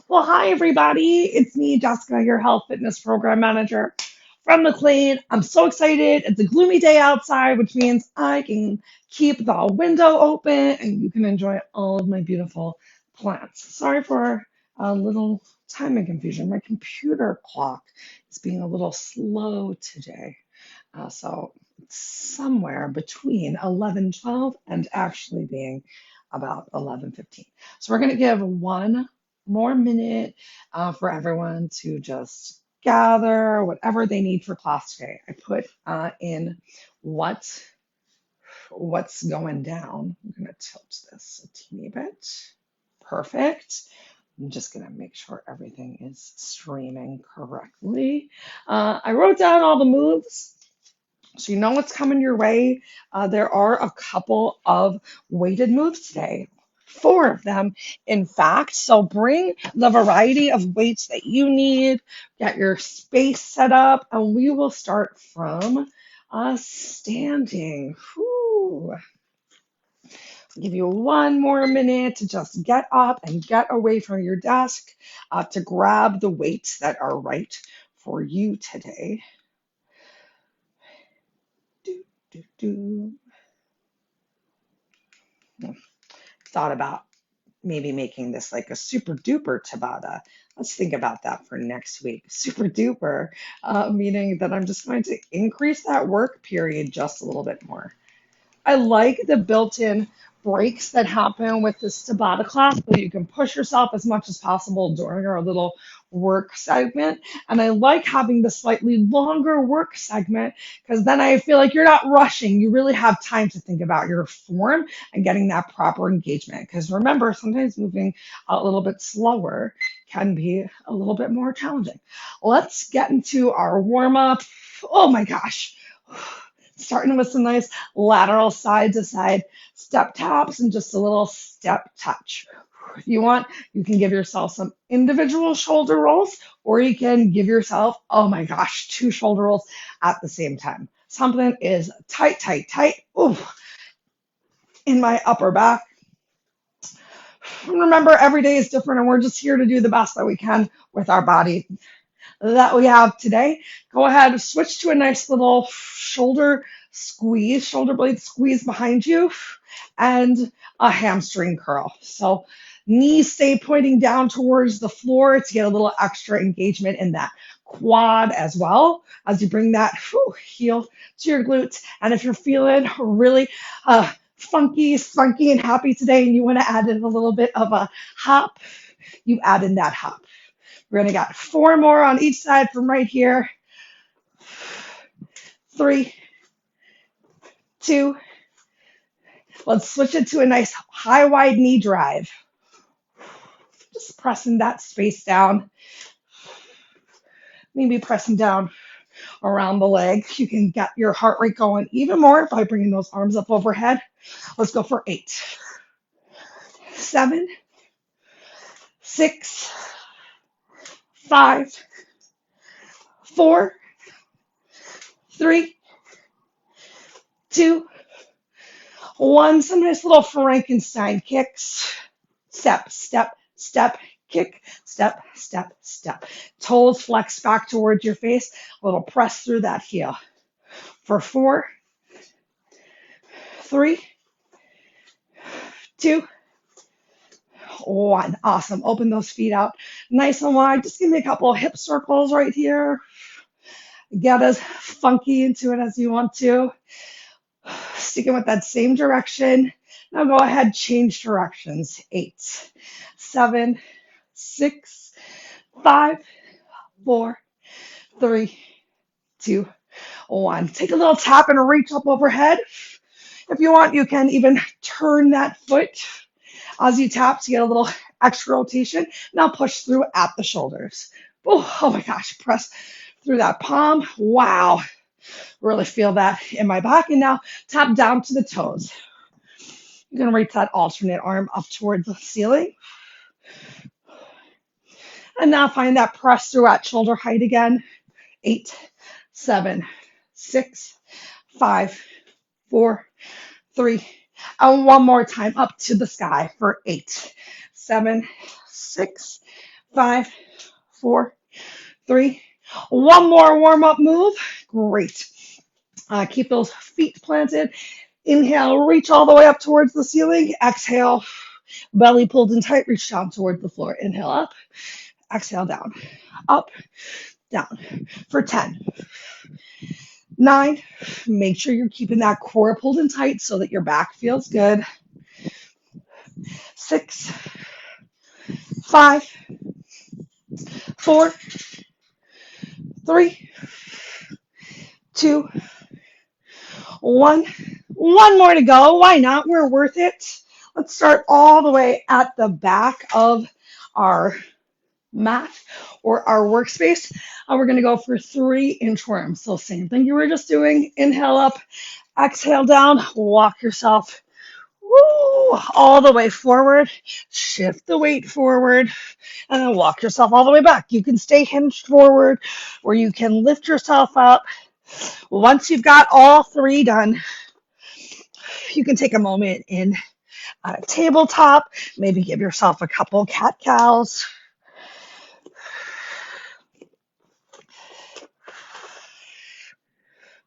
Well, hi, everybody. It's me, Jessica, your health fitness program manager from McLean. I'm so excited. It's a gloomy day outside, which means I can keep the window open and you can enjoy all of my beautiful plants. Sorry for a little timing confusion. My computer clock is being a little slow today. So it's somewhere between 11:12 and actually being about 11:15. So we're going to give one more minute for everyone to just gather whatever they need for class today. I put in what what's going down. I'm going to tilt this a teeny bit. Perfect. I'm just going to make sure everything is streaming correctly. I wrote down all the moves so you know what's coming your way. There are a couple of weighted moves today. Four of them, in fact. So bring the variety of weights that you need, get your space set up, and we will start from standing. Whew. Give you one more minute to just get up and get away from your desk to grab the weights that are right for you today. Do, do, do. Thought about maybe making this like a super duper Tabata. Let's think about that for next week. Super duper, meaning that I'm just going to increase that work period just a little bit more. I like the built-in breaks that happen with this Tabata class, so you can push yourself as much as possible during our little work segment. And I like having the slightly longer work segment because then I feel like you're not rushing. You really have time to think about your form and getting that proper engagement. Because remember, sometimes moving a little bit slower can be a little bit more challenging. Let's get into our warm-up. Oh my gosh. Starting with some nice lateral side to side step taps and just a little step touch. If you want, you can give yourself some individual shoulder rolls, or you can give yourself, oh my gosh, two shoulder rolls at the same time. Something is tight, tight, tight. Ooh, in my upper back. Remember, every day is different, and we're just here to do the best that we can with our body that we have today. Go ahead, switch to a nice little shoulder squeeze, shoulder blade squeeze behind you, and a hamstring curl. So knees stay pointing down towards the floor to get a little extra engagement in that quad as well as you bring that heel to your glutes. And if you're feeling really funky, spunky, and happy today, and you want to add in a little bit of a hop, you add in that hop. We're going to got four more on each side from right here. 3, 2. Let's switch it to a nice high wide knee drive. Just pressing that space down. Maybe pressing down around the leg. You can get your heart rate going even more by bringing those arms up overhead. Let's go for 8, 7, 6, 5, 4, 3, 2, 1. Some nice little Frankenstein kicks. Step, step, step, kick, step, step, step. Toes flex back towards your face. A little press through that heel. For 4, 3, 2, 1. Awesome. Open those feet out nice and wide. Just give me a couple of hip circles right here. Get as funky into it as you want to. Sticking with that same direction. Now go ahead, change directions. 8, 7, 6, 5, 4, 3, 2, 1. Take a little tap and reach up overhead. If you want, you can even turn that foot as you tap to get a little extra rotation. Now push through at the shoulders. Oh my gosh, press through that palm. Wow. Really feel that in my back. And now tap down to the toes. You're going to reach that alternate arm up towards the ceiling. And now find that press through at shoulder height again. 8, 7, 6, 5, 4, 3, and one more time up to the sky for 8, 7, 6, 5, 4, 3. One more warm-up move. Great. Keep those feet planted. Inhale, reach all the way up towards the ceiling. Exhale, belly pulled in tight, reach down towards the floor. Inhale up, exhale down, up, down for 10. 9, make sure you're keeping that core pulled in tight so that your back feels good. 6, 5, 4, 3, 2, 1. One more to go. Why not? We're worth it. Let's start all the way at the back of our mat or our workspace. And we're going to go for 3 inchworms. So same thing you were just doing. Inhale up, exhale down, walk yourself all the way forward. Shift the weight forward and then walk yourself all the way back. You can stay hinged forward or you can lift yourself up. Once you've got all 3 done, you can take a moment in a tabletop, maybe give yourself a couple cat-cows.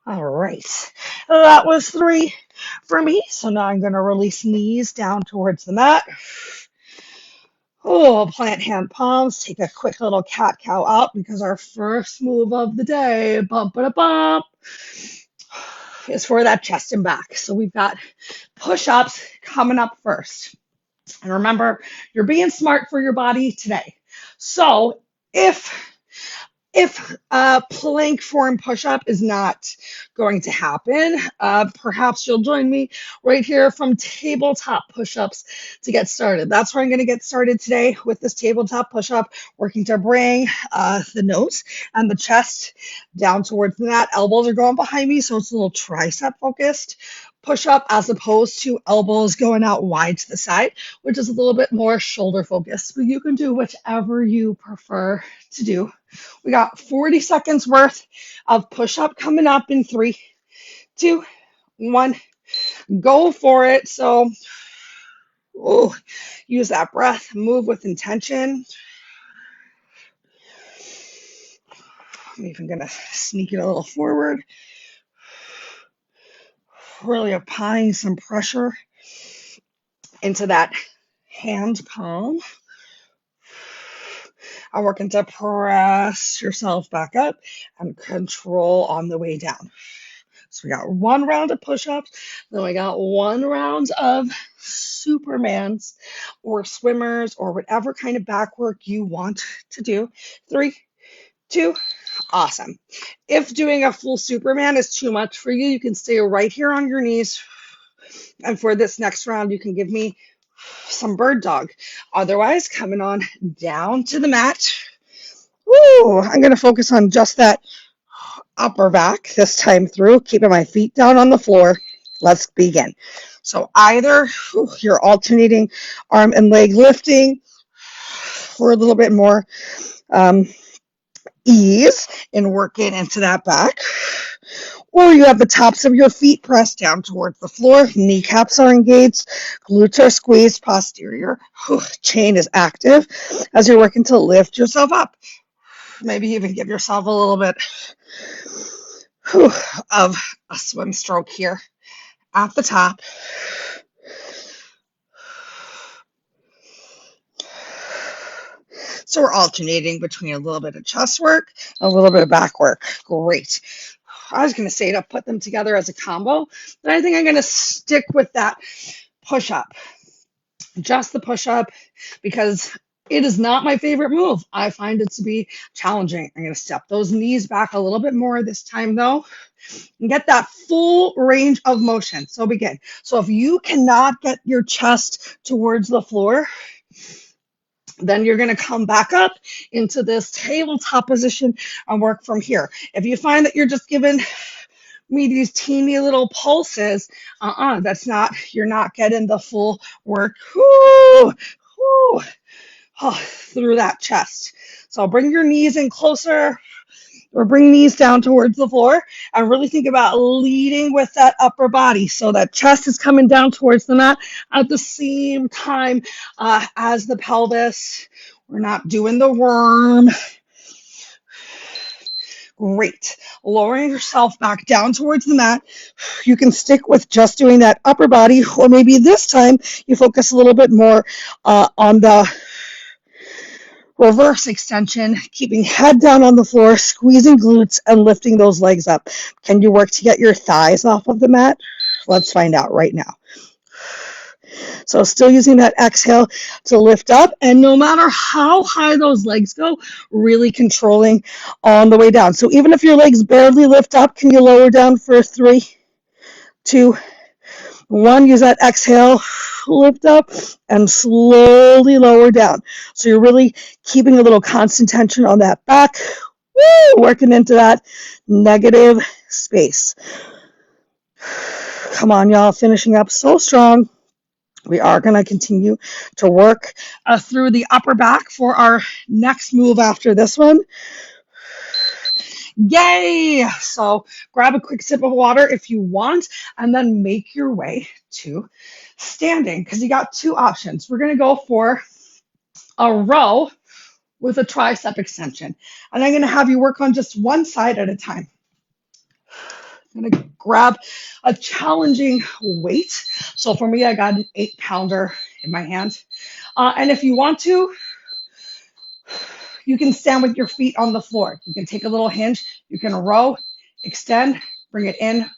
All right, that was 3 for me. So now I'm going to release knees down towards the mat. Plant hand palms, take a quick little cat-cow up because our first move of the day, bump, is for that chest and back. So we've got push-ups coming up first. And remember, you're being smart for your body today. So if a plank form push-up is not going to happen, perhaps you'll join me right here from tabletop push-ups to get started. That's where I'm going to get started today with this tabletop push-up, working to bring the nose and the chest down towards the mat. Elbows are going behind me, so it's a little tricep focused push-up as opposed to elbows going out wide to the side, which is a little bit more shoulder focused. But you can do whichever you prefer to do. We got 40 seconds worth of push-up coming up in 3, 2, 1. Go for it. So use that breath, move with intention. I'm even going to sneak it a little forward. Really applying some pressure into that hand palm. I'm working to press yourself back up and control on the way down. So we got 1 round of push-ups, then we got 1 round of Supermans or swimmers or whatever kind of back work you want to do. 3, 2, awesome. If doing a full Superman is too much for you, you can stay right here on your knees. And for this next round, you can give me some bird dog. Otherwise, coming on down to the mat. I'm going to focus on just that upper back this time through, keeping my feet down on the floor. Let's begin. So either you're alternating arm and leg lifting for a little bit more ease in working into that back, or you have the tops of your feet pressed down towards the floor, kneecaps are engaged, glutes are squeezed, posterior chain is active as you're working to lift yourself up. Maybe even give yourself a little bit of a swim stroke here at the top. So we're alternating between a little bit of chest work, a little bit of back work. Great. I was going to say to put them together as a combo, but I think I'm going to stick with that push-up. Just the push-up, because it is not my favorite move. I find it to be challenging. I'm going to step those knees back a little bit more this time, though, and get that full range of motion. So begin. So if you cannot get your chest towards the floor, then you're going to come back up into this tabletop position and work from here. If you find that you're just giving me these teeny little pulses, you're not getting the full work through that chest. So bring your knees in closer, Or bring knees down towards the floor and really think about leading with that upper body. So that chest is coming down towards the mat at the same time as the pelvis. We're not doing the worm. Great. Lowering yourself back down towards the mat. You can stick with just doing that upper body, or maybe this time you focus a little bit more on the reverse extension, keeping head down on the floor, squeezing glutes and lifting those legs up. Can you work to get your thighs off of the mat? Let's find out right now. So still using that exhale to lift up, and no matter how high those legs go, really controlling on the way down. So even if your legs barely lift up, can you lower down for 3, 2, 1? Use that exhale, lift up, and slowly lower down. So you're really keeping a little constant tension on that back. Woo! Working into that negative space. Come on, y'all. Finishing up so strong. We are going to continue to work through the upper back for our next move after this one. Yay! So grab a quick sip of water if you want, and then make your way to standing, because you got 2 options. We're going to go for a row with a tricep extension, and I'm going to have you work on just one side at a time. I'm going to grab a challenging weight. So for me, I got an 8-pounder in my hand. And if you want to, you can stand with your feet on the floor. You can take a little hinge. You can row, extend, bring it in,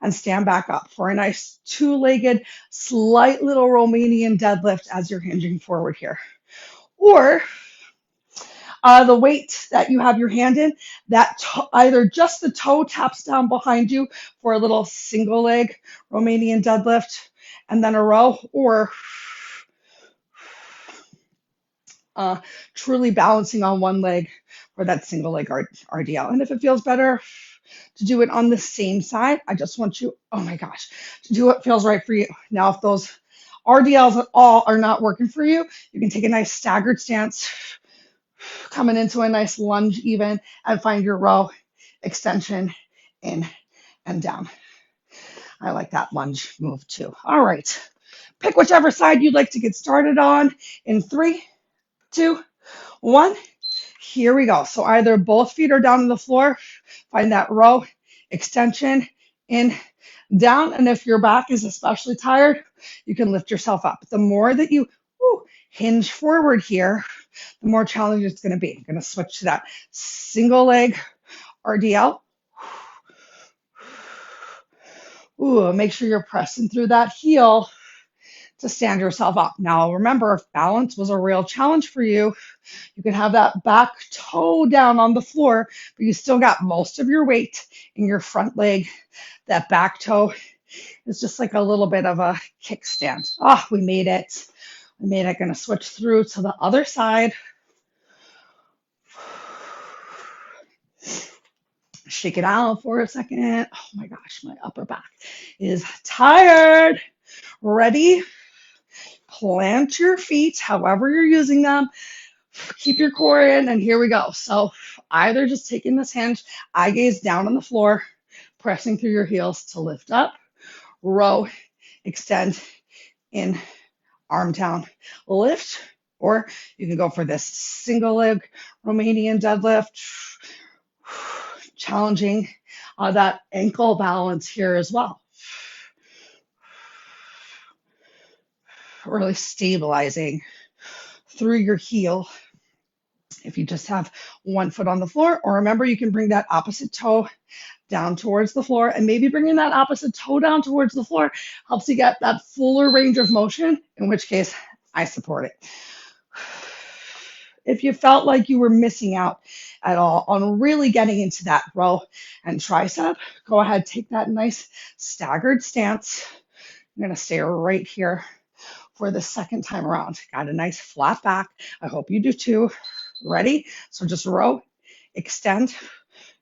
and stand back up for a nice 2-legged, slight little Romanian deadlift as you're hinging forward here. Or the weight that you have your hand in, that either just the toe taps down behind you for a little single leg Romanian deadlift, and then a row, or truly balancing on one leg for that single leg RDL. And if it feels better to do it on the same side, I just want you, oh my gosh, to do what feels right for you. Now, if those RDLs at all are not working for you, you can take a nice staggered stance, coming into a nice lunge even, and find your row, extension, in and down. I like that lunge move too. All right. Pick whichever side you'd like to get started on in 3, 2, 1. Here we go. So either both feet are down on the floor, find that row, extension, in, down. And if your back is especially tired, you can lift yourself up. The more that you hinge forward here, the more challenging it's going to be. I'm going to switch to that single leg RDL. Ooh, make sure you're pressing through that heel to stand yourself up. Now, remember, if balance was a real challenge for you, you can have that back toe down on the floor, but you still got most of your weight in your front leg. That back toe is just like a little bit of a kickstand. Oh, we made it. We made it. Going to switch through to the other side. Shake it out for a second. Oh my gosh, my upper back is tired. Ready? Plant your feet, however you're using them. Keep your core in, and here we go. So either just taking this hinge, eye gaze down on the floor, pressing through your heels to lift up, row, extend, in, arm down, lift, or you can go for this single leg Romanian deadlift. Challenging that ankle balance here as well. Really stabilizing through your heel. If you just have one foot on the floor, or remember, you can bring that opposite toe down towards the floor, and maybe bringing that opposite toe down towards the floor helps you get that fuller range of motion, in which case I support it. If you felt like you were missing out at all on really getting into that row and tricep, go ahead, take that nice staggered stance. I'm going to stay right here for the second time around. Got a nice flat back. I hope you do too. Ready? So just row, extend,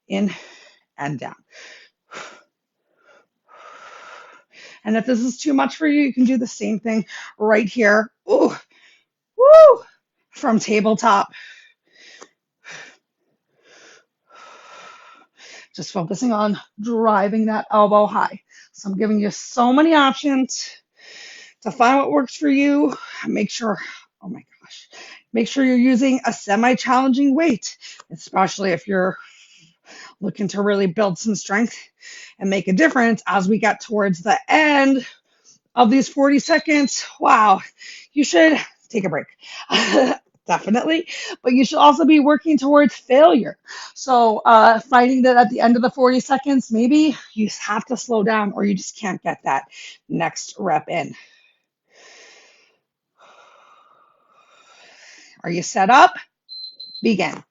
in and down. And if this is too much for you, you can do the same thing right here. Ooh, woo, from tabletop. just focusing on driving that elbow high. So I'm giving you so many options to find what works for you. Make sure, oh my gosh, make sure you're using a semi-challenging weight, especially if you're looking to really build some strength and make a difference as we get towards the end of these 40 seconds. Wow, you should take a break. Definitely, but you should also be working towards failure. So finding that at the end of the 40 seconds, maybe you have to slow down or you just can't get that next rep in. Are you set up? Begin.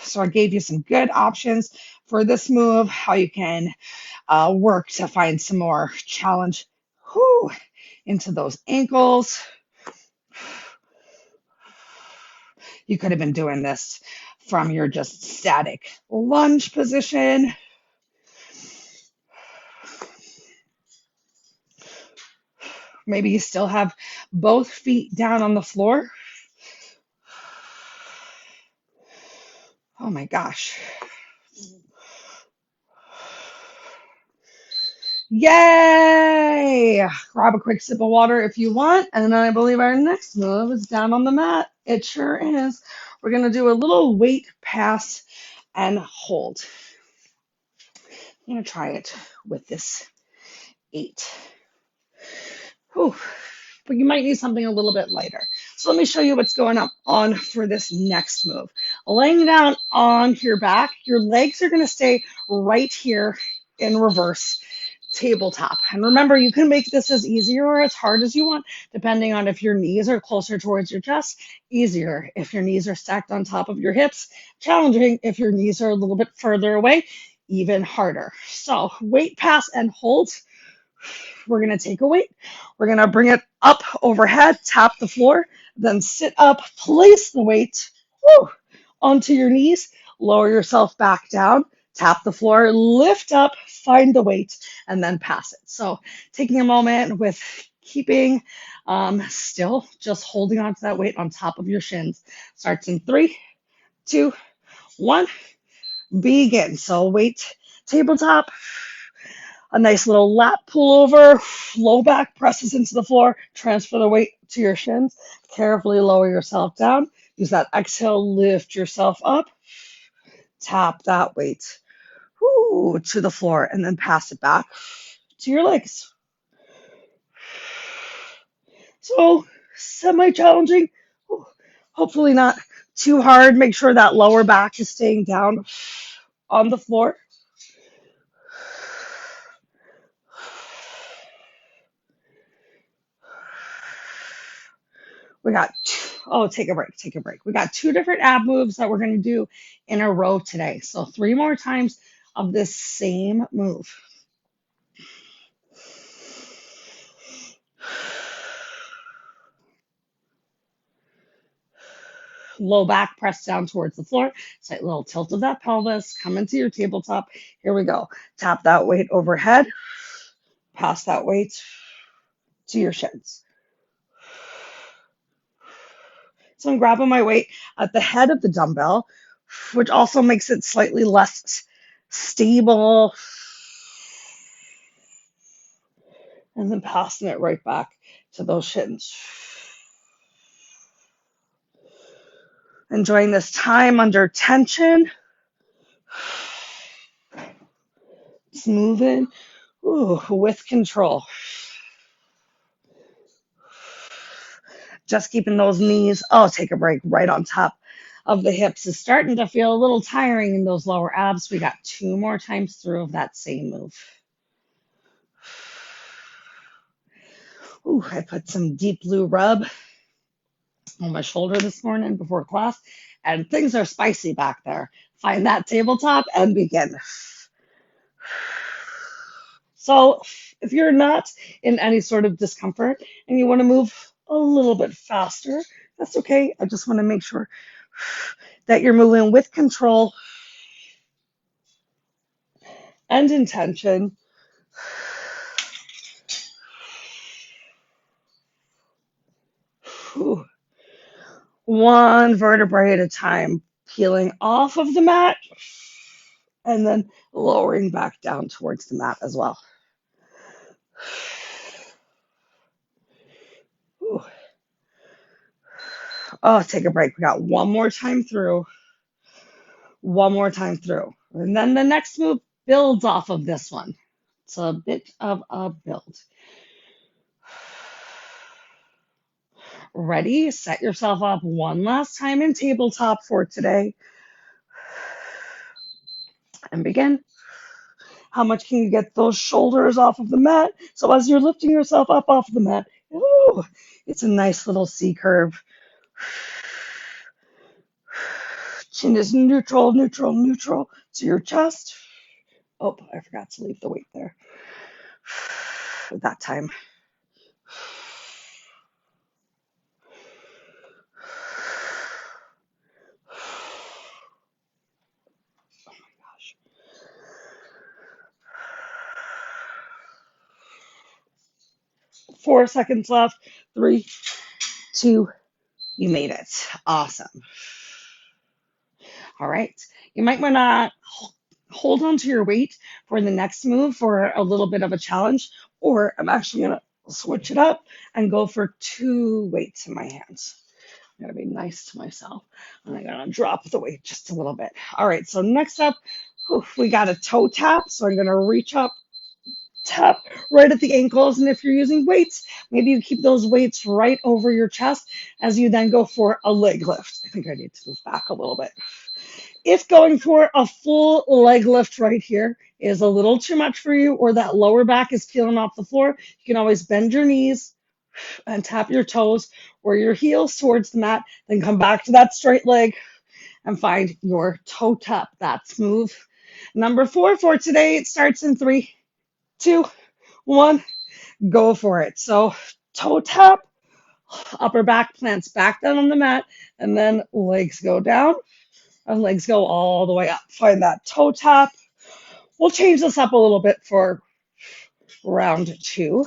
So I gave you some good options for this move, how you can work to find some more challenge into those ankles. You could have been doing this from your just static lunge position. Maybe you still have both feet down on the floor. Oh my gosh. Yay! Grab a quick sip of water if you want. And then I believe our next move is down on the mat. It sure is. We're going to do a little weight pass and hold. I'm going to try it with this 8. Whew. But you might need something a little bit lighter. So let me show you what's going on for this next move. Laying down on your back, your legs are going to stay right here in reverse tabletop. And remember, you can make this as easy or as hard as you want, depending on if your knees are closer towards your chest, easier if your knees are stacked on top of your hips, challenging if your knees are a little bit further away, even harder. So weight pass and hold. We're going to take a weight. We're going to bring it up overhead, tap the floor, then sit up, place the weight onto your knees, lower yourself back down, tap the floor, lift up, find the weight, and then pass it. So taking a moment with keeping still, just holding on to that weight on top of your shins. Starts in 3, 2, 1, begin. So weight tabletop. A nice little lat pull over, low back presses into the floor, transfer the weight to your shins, carefully lower yourself down. Use that exhale, lift yourself up, tap that weight to the floor, and then pass it back to your legs. So semi-challenging, hopefully not too hard. Make sure that lower back is staying down on the floor. We got, take a break. We got 2 different ab moves that we're going to do in a row today. So 3 more times of this same move. Low back, press down towards the floor. Slight little tilt of that pelvis. Come into your tabletop. Here we go. Tap that weight overhead. Pass that weight to your shins. So I'm grabbing my weight at the head of the dumbbell, which also makes it slightly less stable. And then passing it right back to those shins. Enjoying this time under tension. Just moving with control. Just keeping those knees, take a break, right on top of the hips is starting to feel a little tiring in those lower abs. We got 2 more times through of that same move. I put some Deep Blue rub on my shoulder this morning before class, and things are spicy back there. Find that tabletop and begin. So if you're not in any sort of discomfort and you want to move a little bit faster, that's okay. I just want to make sure that you're moving with control and intention. One vertebrae at a time. peeling off of the mat and then lowering back down towards the mat as well. Ooh. Oh, take a break. We got one more time through. One more time through. And then the next move builds off of this one. It's a bit of a build. Ready? Set yourself up one last time in tabletop for today. And begin. How much can you get those shoulders off of the mat? So as you're lifting yourself up off the mat, ooh, it's a nice little C curve. Chin is neutral, neutral, neutral to your chest. Oh, I forgot to leave the weight there. That time. Oh my gosh. 4 seconds left. 3, 2, you made it. Awesome. All right. You might want to hold on to your weight for the next move for a little bit of a challenge, or I'm actually going to switch it up and go for 2 weights in my hands. I'm going to be nice to myself. And I'm going to drop the weight just a little bit. All right. So next up, we got a toe tap. So I'm going to reach up, tap right at the ankles. And if you're using weights, maybe you keep those weights right over your chest as you then go for a leg lift. I think I need to move back a little bit. If going for a full leg lift right here is a little too much for you, or that lower back is peeling off the floor, you can always bend your knees and tap your toes or your heels towards the mat, then come back to that straight leg and find your toe tap. That's move number 4 for today. It starts in 3, 2, 1, go for it. So toe tap, upper back plants back down on the mat, and then legs go down and legs go all the way up. Find that toe tap. We'll change this up a little bit for round 2.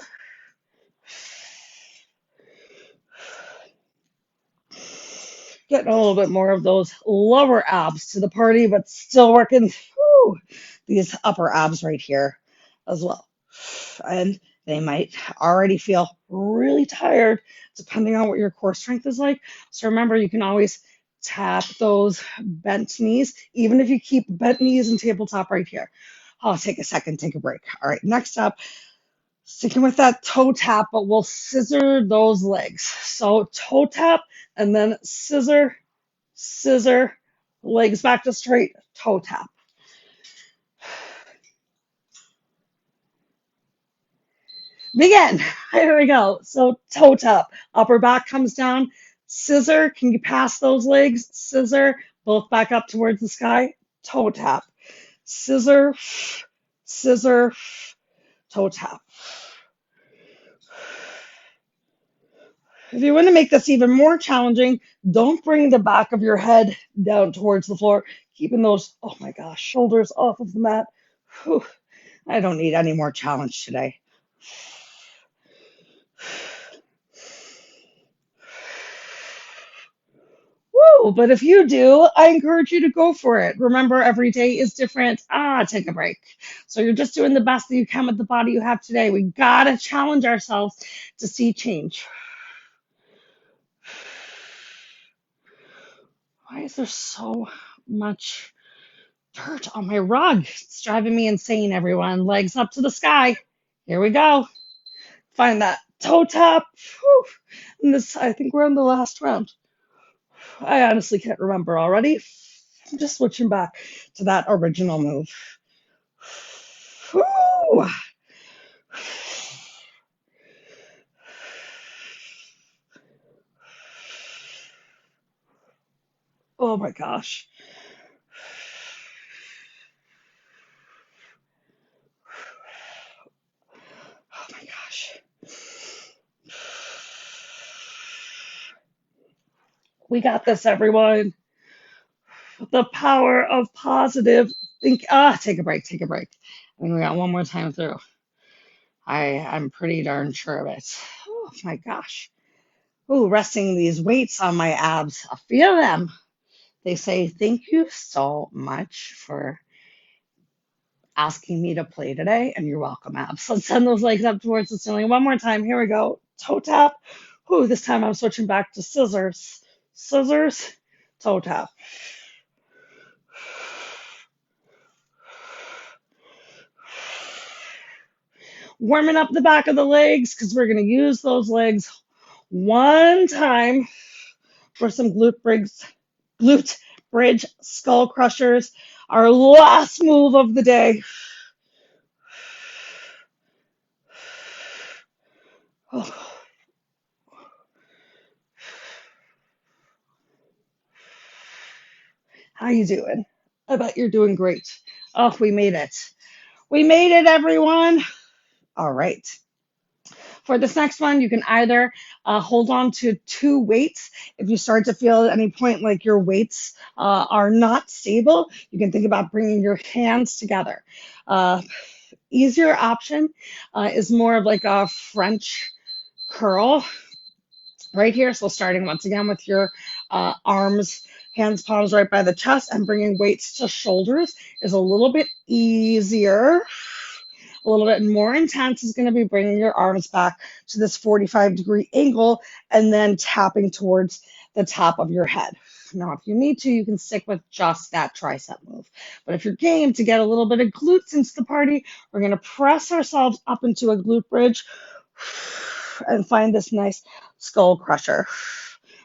Getting a little bit more of those lower abs to the party, but still working these upper abs right here as well. And they might already feel really tired depending on what your core strength is like. So remember, you can always tap those bent knees, even if you keep bent knees and tabletop right here. I'll take a second, take a break. All right, next up, sticking with that toe tap, but we'll scissor those legs. So toe tap and then scissor, scissor, legs back to straight, toe tap. Begin. Here we go. So toe tap, upper back comes down, scissor, can you pass those legs? Scissor, both back up towards the sky, toe tap. Scissor, scissor, toe tap. If you want to make this even more challenging, don't bring the back of your head down towards the floor, keeping those, oh my gosh, shoulders off of the mat. Whew. I don't need any more challenge today. Woo, but if you do, I encourage you to go for it. Remember, every day is different. Take a break. So you're just doing the best that you can with the body you have today. We gotta challenge ourselves to see change. Why is there so much dirt on my rug? It's driving me insane, everyone. Legs up to the sky. Here we go. Find that toe tap. Whew. And this, I think we're on the last round. I honestly can't remember already. I'm just switching back to that original move. Whew. Oh my gosh. Oh my gosh. We got this, everyone. The power of positive think. Take a break, take a break. I think we got one more time through. I'm pretty darn sure of it. Oh my gosh. Ooh, resting these weights on my abs. I feel them. They say, thank you so much for asking me to play today, and you're welcome, abs. Let's send those legs up towards the ceiling. One more time. Here we go. Toe tap. Ooh, this time I'm switching back to scissors. Scissors, toe tap. Warming up the back of the legs because we're going to use those legs one time for some glute bridge skull crushers. Our last move of the day. Oh. How you doing? I bet you're doing great. Oh, we made it. We made it, everyone. All right. For this next one, you can either hold on to two weights. If you start to feel at any point like your weights are not stable, you can think about bringing your hands together. Easier option is more of like a French curl right here. So starting once again with your arms, hands, palms right by the chest and bringing weights to shoulders is a little bit easier. A little bit more intense is going to be bringing your arms back to this 45-degree angle and then tapping towards the top of your head. Now, if you need to, you can stick with just that tricep move. But if you're game to get a little bit of glutes into the party, we're going to press ourselves up into a glute bridge and find this nice skull crusher.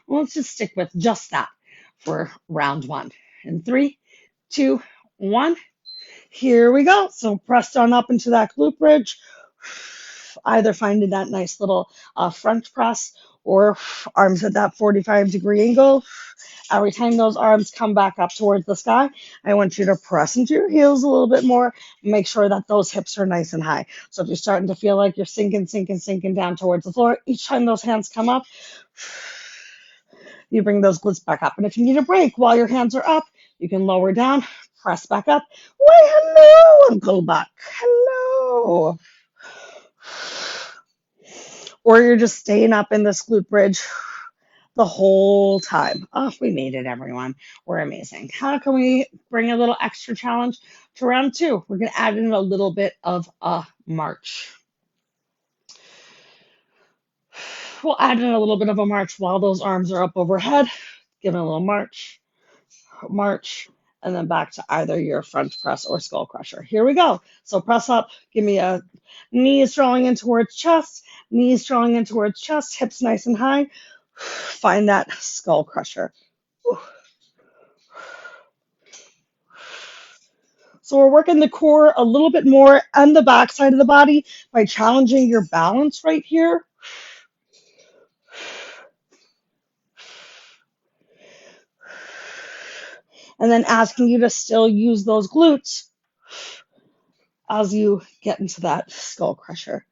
Well, let's just stick with just that for round one. In 3, 2, 1. Here we go. So press on up into that glute bridge, either finding that nice little French press or arms at that 45-degree angle. Every time those arms come back up towards the sky, I want you to press into your heels a little bit more. Make sure that those hips are nice and high. So if you're starting to feel like you're sinking down towards the floor, each time those hands come up, you bring those glutes back up. And if you need a break while your hands are up, you can lower down, press back up. Why, hello, and go back. Hello. Or you're just staying up in this glute bridge the whole time. Oh, we made it, everyone. We're amazing. How can we bring a little extra challenge to round two? We're going to add in a little bit of a march. We'll add in a little bit of a march while those arms are up overhead. Give it a little march, and then back to either your front press or skull crusher. Here we go. So press up. Give me a knees drawing in towards chest, hips nice and high. Find that skull crusher. So we're working the core a little bit more and the back side of the body by challenging your balance right here. And then asking you to still use those glutes as you get into that skull crusher.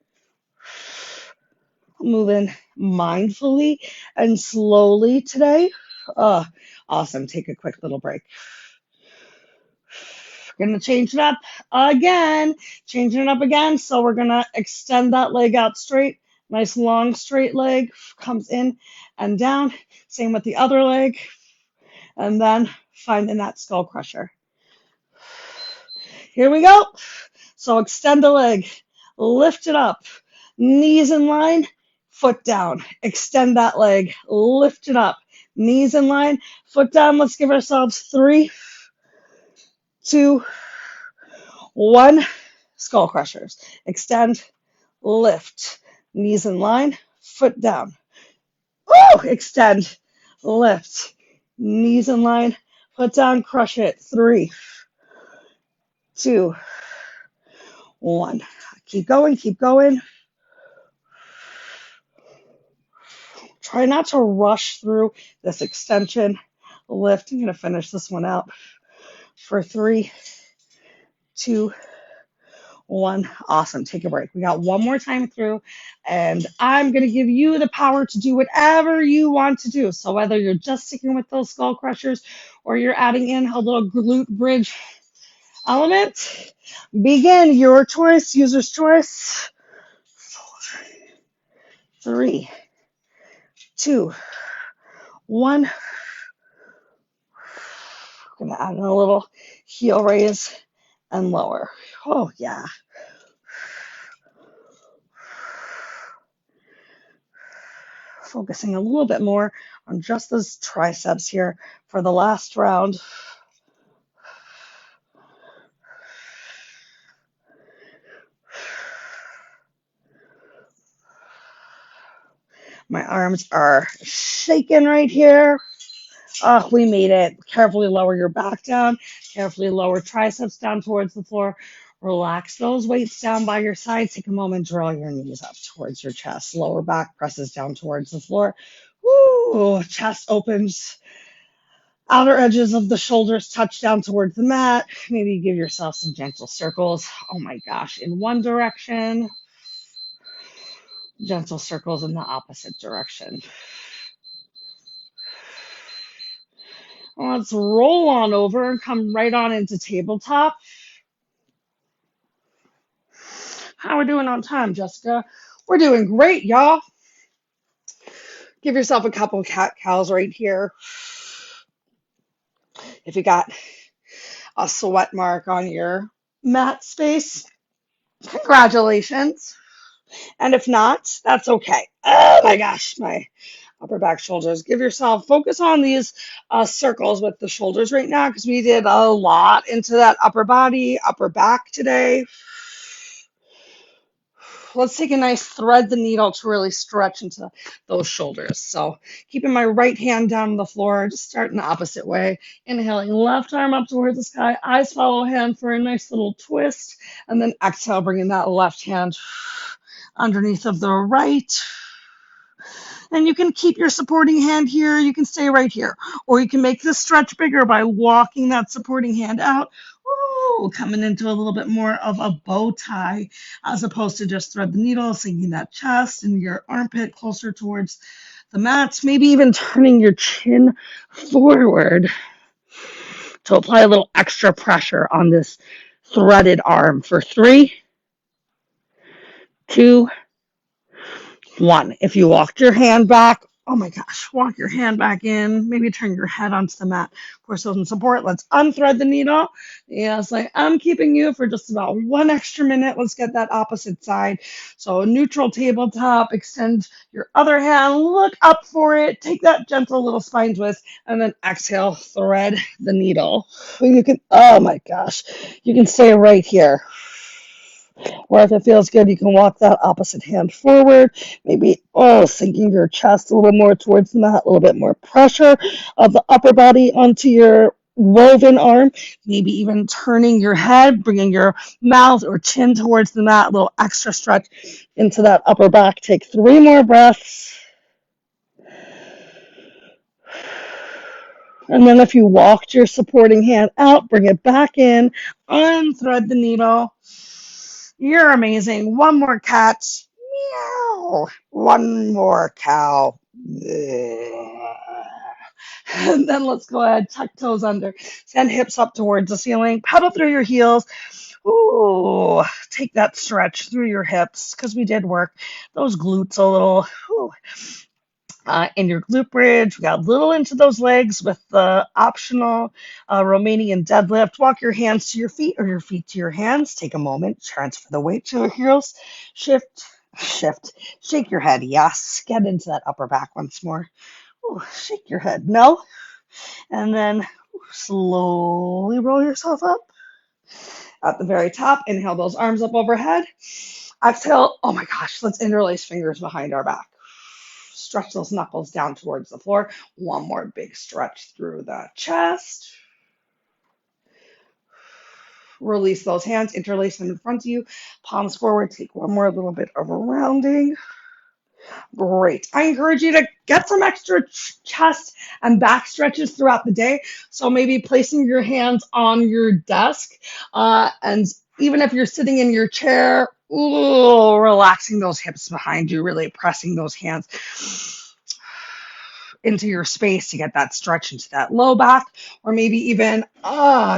Moving mindfully and slowly today. Oh, awesome. Take a quick little break. We're going to change it up again. Changing it up again. So we're going to extend that leg out straight. Nice long straight leg comes in and down. Same with the other leg. And then finding that skull crusher. Here we go. So extend the leg. Lift it up. Knees in line. Foot down. Extend that leg. Lift it up. Knees in line. Foot down. Let's give ourselves 3, 2, 1. Skull crushers. Extend. Lift. Knees in line. Foot down. Woo! Extend. Lift. Knees in line. Foot down. Crush it. 3, 2, 1. Keep going. Keep going. Try not to rush through this extension. Lift. I'm going to finish this one out for 3, 2, 1. Awesome. Take a break. We got one more time through, and I'm going to give you the power to do whatever you want to do. So whether you're just sticking with those skull crushers or you're adding in a little glute bridge element, begin. Your choice, user's choice. 3, 2, 1. Gonna add in a little heel raise and lower. Oh, yeah. Focusing a little bit more on just those triceps here for the last round. My arms are shaking right here. Oh, we made it. Carefully lower your back down. Carefully lower triceps down towards the floor. Relax those weights down by your side. Take a moment, draw your knees up towards your chest. Lower back presses down towards the floor. Woo! Chest opens. Outer edges of the shoulders touch down towards the mat. Maybe give yourself some gentle circles. Oh my gosh, in one direction. Gentle circles in the opposite direction. Let's roll on over and come right on into tabletop. How are we doing on time, Jessica? We're doing great, y'all. Give yourself a couple of cat-cows right here. If you got a sweat mark on your mat space, congratulations. And if not, that's okay. Oh my gosh, my upper back shoulders. Give yourself, focus on these circles with the shoulders right now because we did a lot into that upper body, upper back today. Let's take a nice thread the needle to really stretch into those shoulders. So keeping my right hand down on the floor, just starting the opposite way. Inhaling, left arm up towards the sky, eyes follow hand for a nice little twist. And then exhale, bringing that left hand underneath of the right. And you can keep your supporting hand here. You can stay right here. Or you can make this stretch bigger by walking that supporting hand out. Ooh, coming into a little bit more of a bow tie as opposed to just thread the needle, sinking that chest and your armpit closer towards the mats. Maybe even turning your chin forward to apply a little extra pressure on this threaded arm for 3, 2, 1. If you walked your hand back, oh my gosh, walk your hand back in. Maybe turn your head onto the mat for some support. Let's unthread the needle. Yes, I am keeping you for just about 1 extra minute. Let's get that opposite side. So neutral tabletop, extend your other hand, look up for it, take that gentle little spine twist, and then exhale, thread the needle. You can, oh my gosh, you can stay right here. Or if it feels good, you can walk that opposite hand forward. Maybe, sinking your chest a little more towards the mat, a little bit more pressure of the upper body onto your woven arm. Maybe even turning your head, bringing your mouth or chin towards the mat, a little extra stretch into that upper back. Take 3 more breaths. And then if you walked your supporting hand out, bring it back in, unthread the needle. You're amazing. 1 more cat. Meow. 1 more cow. And then let's go ahead, tuck toes under, send hips up towards the ceiling, pedal through your heels. Ooh, take that stretch through your hips because we did work those glutes a little. Ooh. In your glute bridge, we got a little into those legs with the optional Romanian deadlift. Walk your hands to your feet or your feet to your hands. Take a moment, transfer the weight to your heels. Shift, shake your head. Yes, get into that upper back once more. Ooh, shake your head. No. And then slowly roll yourself up. At the very top, inhale those arms up overhead. Exhale, oh my gosh, let's interlace fingers behind our back. Stretch those knuckles down towards the floor. 1 more big stretch through the chest. Release those hands, interlace them in front of you. Palms forward, take 1 more little bit of a rounding. Great. I encourage you to get some extra chest and back stretches throughout the day. So maybe placing your hands on your desk, and even if you're sitting in your chair, relaxing those hips behind you, really pressing those hands into your space to get that stretch into that low back, or maybe even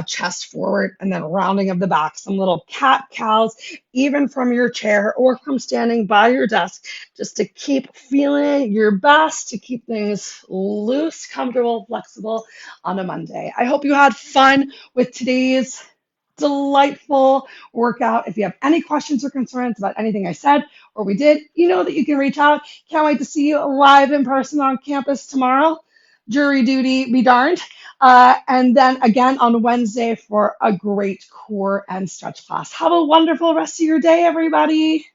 chest forward and then rounding of the back, some little cat cows, even from your chair or from standing by your desk, just to keep feeling your best, to keep things loose, comfortable, flexible on a Monday. I hope you had fun with today's delightful workout. If you have any questions or concerns about anything I said or we did, you know that you can reach out. Can't wait to see you live in person on campus tomorrow. Jury duty be darned. And then again on Wednesday for a great core and stretch class. Have a wonderful rest of your day, everybody.